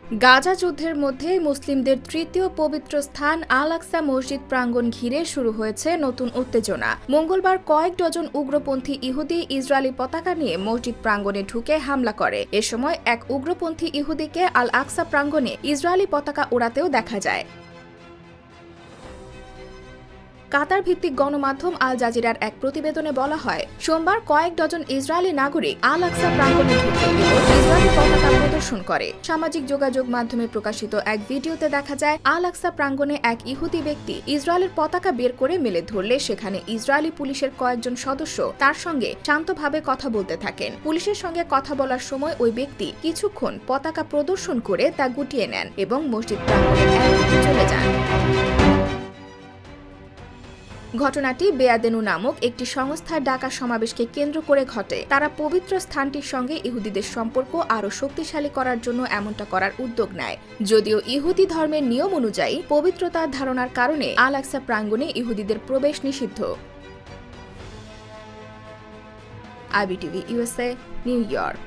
গাজা যুদ্ধের মধ্যে মুসলিমদের তৃতীয় পবিত্র স্থান আল আকসা মসজিদ প্রাঙ্গণ ঘিরে শুরু হয়েছে নতুন উত্তেজনা। মঙ্গলবার কয়েক ডজন উগ্রপন্থী ইহুদি ইসরায়েলি পতাকা নিয়ে মসজিদ প্রাঙ্গণে ঢুকে হামলা করে। এ সময় এক উগ্রপন্থী ইহুদিকে আল আকসা প্রাঙ্গণে ইসরায়েলি পতাকা ওড়াতেও দেখা যায়। কাতার ভিত্তিক গণমাধ্যম আল জাজিরার এক প্রতিবেদনে বলা হয়, সোমবার কয়েক ডজন ইসরায়েলি নাগরিক আল আকসা প্রাঙ্গণে ঢুকে ইসরায়েলি পতাকা প্রদর্শন করে। সামাজিক যোগাযোগ মাধ্যমে প্রকাশিত এক ভিডিওতে দেখা যায়, আল আকসা প্রাঙ্গণে এক ইহুদি ব্যক্তি ইসরায়েলের পতাকা বের করে মেলে ধরলে সেখানে ইসরায়েলি পুলিশের কয়েকজন সদস্য তার সঙ্গে শান্তভাবে কথা বলতে থাকেন। পুলিশের সঙ্গে কথা বলার সময় ওই ব্যক্তি কিছুক্ষণ পতাকা প্রদর্শন করে তা গুটিয়ে নেন এবং মসজিদ প্রাঙ্গণের একদিকে চলে যান। ঘটনাটি বেয়াদেনু নামক একটি সংস্থার ডাকা সমাবেশকে কেন্দ্র করে ঘটে। তারা পবিত্র স্থানটির সঙ্গে ইহুদিদের সম্পর্ক আরও শক্তিশালী করার জন্য এমনটা করার উদ্যোগ নেয়। যদিও ইহুদি ধর্মের নিয়ম অনুযায়ী পবিত্রতার ধারণার কারণে আল আকসা প্রাঙ্গণে ইহুদিদের প্রবেশ নিষিদ্ধ। IBTV USA, new York.